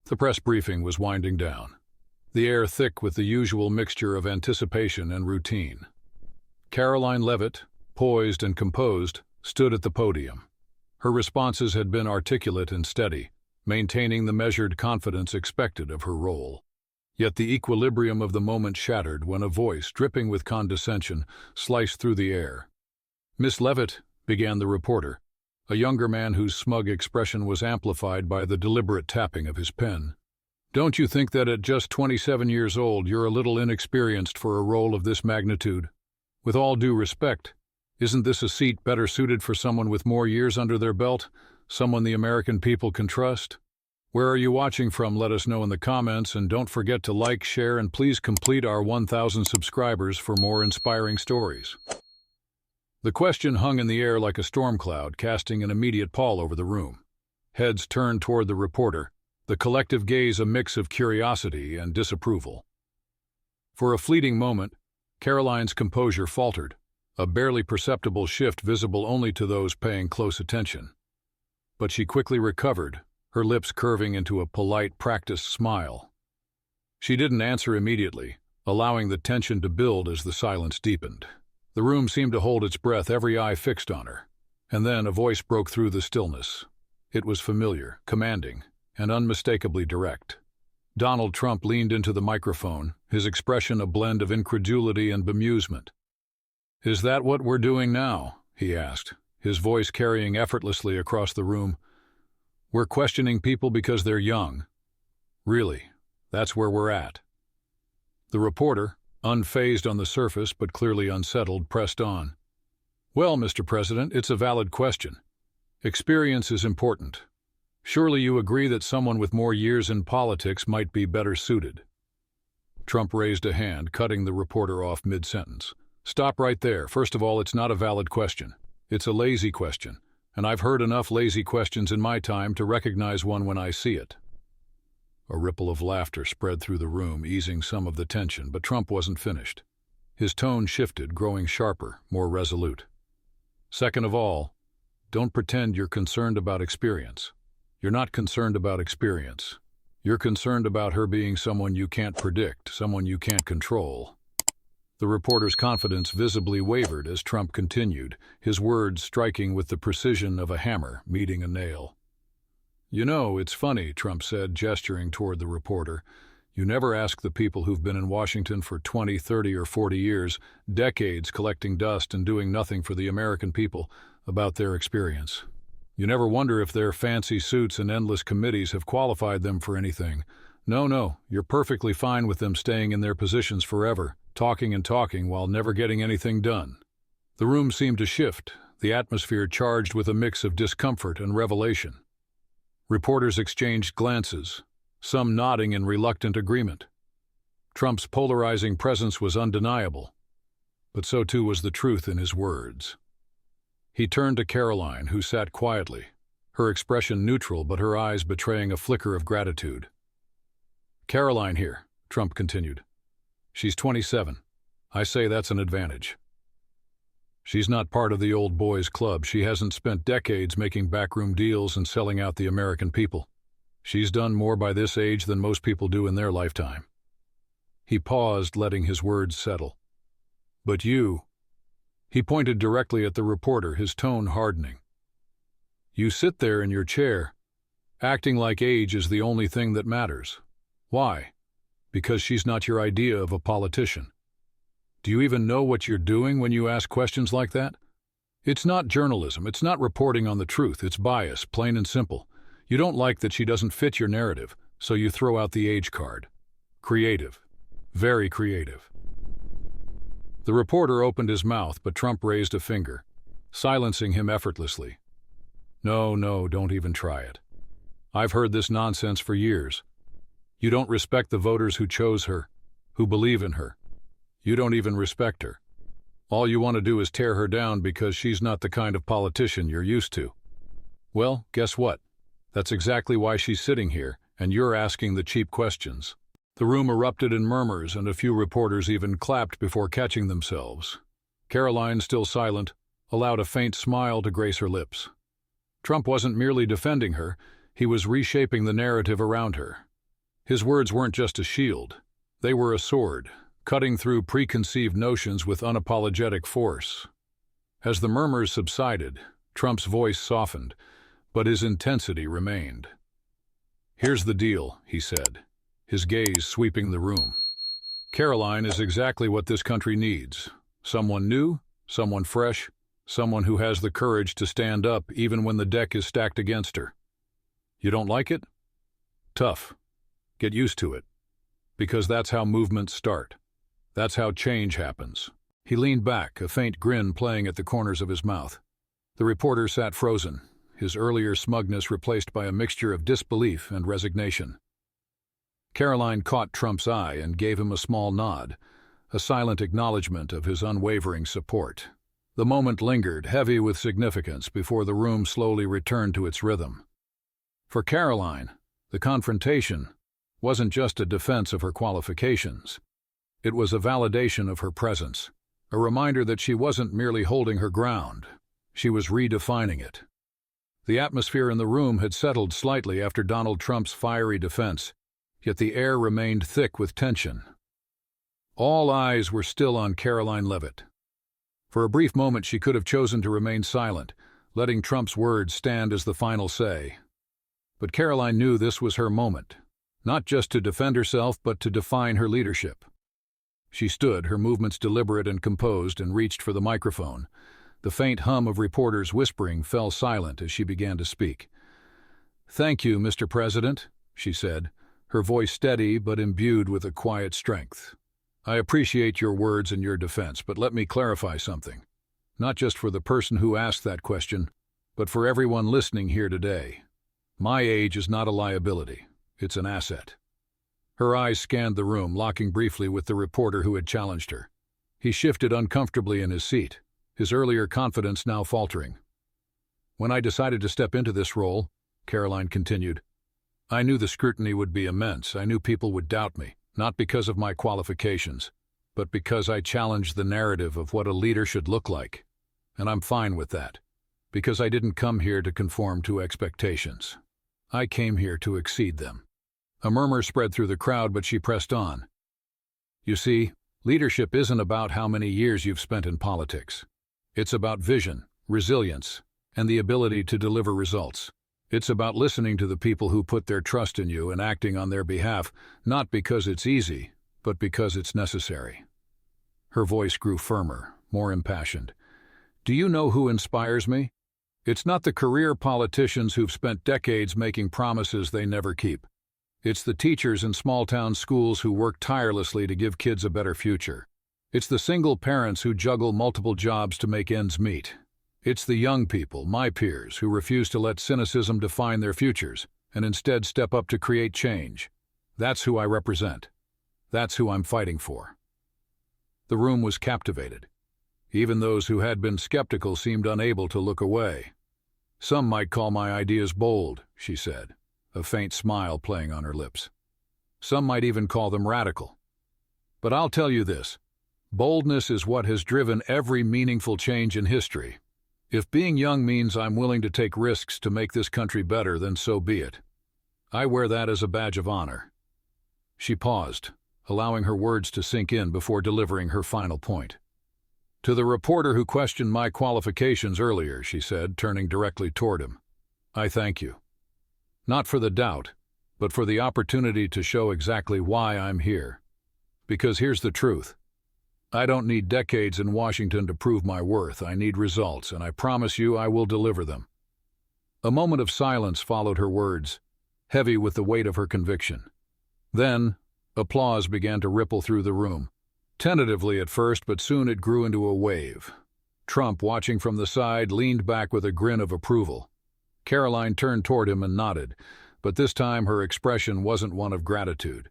The press briefing was winding down, the air thick with the usual mixture of anticipation and routine. Karoline Leavitt, poised and composed, stood at the podium. Her responses had been articulate and steady, maintaining the measured confidence expected of her role. Yet the equilibrium of the moment shattered when a voice, dripping with condescension, sliced through the air. "Miss Leavitt," began the reporter, a younger man whose smug expression was amplified by the deliberate tapping of his pen. "Don't you think that at just 27 years old you're a little inexperienced for a role of this magnitude? With all due respect, isn't this a seat better suited for someone with more years under their belt, someone the American people can trust? Where are you watching from? Let us know in the comments, and don't forget to like, share, and please complete our 1,000 subscribers for more inspiring stories." The question hung in the air like a storm cloud, casting an immediate pall over the room. Heads turned toward the reporter, the collective gaze a mix of curiosity and disapproval. For a fleeting moment, Karoline's composure faltered, a barely perceptible shift visible only to those paying close attention. But she quickly recovered, her lips curving into a polite, practiced smile. She didn't answer immediately, allowing the tension to build as the silence deepened. The room seemed to hold its breath, every eye fixed on her. And then a voice broke through the stillness. It was familiar, commanding, and unmistakably direct. Donald Trump leaned into the microphone, his expression a blend of incredulity and bemusement. "Is that what we're doing now?" he asked, his voice carrying effortlessly across the room. "We're questioning people because they're young. Really, that's where we're at." The reporter, unfazed on the surface but clearly unsettled, pressed on. "Well, Mr. President, it's a valid question. Experience is important. Surely you agree that someone with more years in politics might be better suited." Trump raised a hand, cutting the reporter off mid-sentence. "Stop right there. First of all, it's not a valid question. It's a lazy question, and I've heard enough lazy questions in my time to recognize one when I see it." A ripple of laughter spread through the room, easing some of the tension, but Trump wasn't finished. His tone shifted, growing sharper, more resolute. "Second of all, don't pretend you're concerned about experience. You're not concerned about experience. You're concerned about her being someone you can't predict, someone you can't control." The reporter's confidence visibly wavered as Trump continued, his words striking with the precision of a hammer meeting a nail. "You know, it's funny," Trump said, gesturing toward the reporter. "You never ask the people who've been in Washington for 20, 30, or 40 years, decades collecting dust and doing nothing for the American people, about their experience. You never wonder if their fancy suits and endless committees have qualified them for anything. No, you're perfectly fine with them staying in their positions forever, talking and talking while never getting anything done." The room seemed to shift, the atmosphere charged with a mix of discomfort and revelation. Reporters exchanged glances, some nodding in reluctant agreement. Trump's polarizing presence was undeniable, but so too was the truth in his words. He turned to Karoline, who sat quietly, her expression neutral but her eyes betraying a flicker of gratitude. "Karoline here," Trump continued. "She's 27. I say that's an advantage. She's not part of the old boys club. She hasn't spent decades making backroom deals and selling out the American people. She's done more by this age than most people do in their lifetime." He paused, letting his words settle. "But you—" He pointed directly at the reporter, his tone hardening. "You sit there in your chair, acting like age is the only thing that matters. Why? Because she's not your idea of a politician. Do you even know what you're doing when you ask questions like that? It's not journalism, it's not reporting on the truth, it's bias, plain and simple. You don't like that she doesn't fit your narrative, so you throw out the age card. Creative. Very creative." The reporter opened his mouth, but Trump raised a finger, silencing him effortlessly. No, don't even try it. I've heard this nonsense for years. You don't respect the voters who chose her, who believe in her. You don't even respect her. All you want to do is tear her down because she's not the kind of politician you're used to. Well, guess what? That's exactly why she's sitting here, and you're asking the cheap questions. The room erupted in murmurs, and a few reporters even clapped before catching themselves. Karoline, still silent, allowed a faint smile to grace her lips. Trump wasn't merely defending her, he was reshaping the narrative around her. His words weren't just a shield. They were a sword, cutting through preconceived notions with unapologetic force. As the murmurs subsided, Trump's voice softened, but his intensity remained. "Here's the deal," he said, his gaze sweeping the room. "Karoline is exactly what this country needs. Someone new, someone fresh, someone who has the courage to stand up even when the deck is stacked against her. You don't like it? Tough. Get used to it. Because that's how movements start. That's how change happens." He leaned back, a faint grin playing at the corners of his mouth. The reporter sat frozen, his earlier smugness replaced by a mixture of disbelief and resignation. Karoline caught Trump's eye and gave him a small nod, a silent acknowledgement of his unwavering support. The moment lingered, heavy with significance, before the room slowly returned to its rhythm. For Karoline, the confrontation wasn't just a defense of her qualifications. It was a validation of her presence, a reminder that she wasn't merely holding her ground. She was redefining it. The atmosphere in the room had settled slightly after Donald Trump's fiery defense, yet the air remained thick with tension. All eyes were still on Karoline Leavitt. For a brief moment she could have chosen to remain silent, letting Trump's words stand as the final say. But Karoline knew this was her moment, not just to defend herself but to define her leadership. She stood, her movements deliberate and composed, and reached for the microphone. The faint hum of reporters whispering fell silent as she began to speak. "Thank you, Mr. President," she said, her voice steady but imbued with a quiet strength. "I appreciate your words and your defense, but let me clarify something. Not just for the person who asked that question, but for everyone listening here today. My age is not a liability. It's an asset." Her eyes scanned the room, locking briefly with the reporter who had challenged her. He shifted uncomfortably in his seat, his earlier confidence now faltering. "When I decided to step into this role," Karoline continued, "I knew the scrutiny would be immense. I knew people would doubt me, not because of my qualifications, but because I challenged the narrative of what a leader should look like. And I'm fine with that, because I didn't come here to conform to expectations. I came here to exceed them." A murmur spread through the crowd, but she pressed on. "You see, leadership isn't about how many years you've spent in politics. It's about vision, resilience, and the ability to deliver results. It's about listening to the people who put their trust in you and acting on their behalf, not because it's easy, but because it's necessary." Her voice grew firmer, more impassioned. "Do you know who inspires me? It's not the career politicians who've spent decades making promises they never keep. It's the teachers in small-town schools who work tirelessly to give kids a better future. It's the single parents who juggle multiple jobs to make ends meet. It's the young people, my peers, who refuse to let cynicism define their futures and instead step up to create change. That's who I represent. That's who I'm fighting for." The room was captivated. Even those who had been skeptical seemed unable to look away. "Some might call my ideas bold," she said, a faint smile playing on her lips. "Some might even call them radical. But I'll tell you this. Boldness is what has driven every meaningful change in history. If being young means I'm willing to take risks to make this country better, then so be it. I wear that as a badge of honor." She paused, allowing her words to sink in before delivering her final point. "To the reporter who questioned my qualifications earlier," she said, turning directly toward him, "I thank you. Not for the doubt, but for the opportunity to show exactly why I'm here. Because here's the truth. I don't need decades in Washington to prove my worth. I need results, and I promise you I will deliver them." A moment of silence followed her words, heavy with the weight of her conviction. Then, applause began to ripple through the room. Tentatively at first, but soon it grew into a wave. Trump, watching from the side, leaned back with a grin of approval. Karoline turned toward him and nodded, but this time her expression wasn't one of gratitude.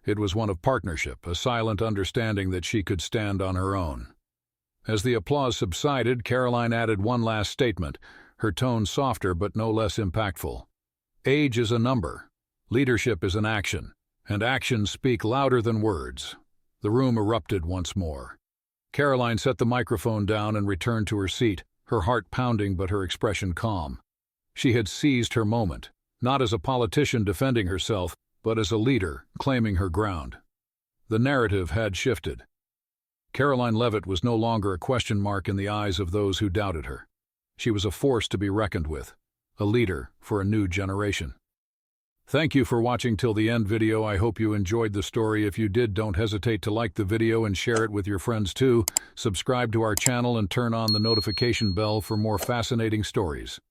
It was one of partnership, a silent understanding that she could stand on her own. As the applause subsided, Karoline added one last statement, her tone softer but no less impactful. "Age is a number. Leadership is an action, and actions speak louder than words." The room erupted once more. Karoline set the microphone down and returned to her seat, her heart pounding but her expression calm. She had seized her moment, not as a politician defending herself, but as a leader, claiming her ground. The narrative had shifted. Karoline Leavitt was no longer a question mark in the eyes of those who doubted her. She was a force to be reckoned with, a leader for a new generation. Thank you for watching till the end video. I hope you enjoyed the story. If you did, don't hesitate to like the video and share it with your friends too. Subscribe to our channel and turn on the notification bell for more fascinating stories.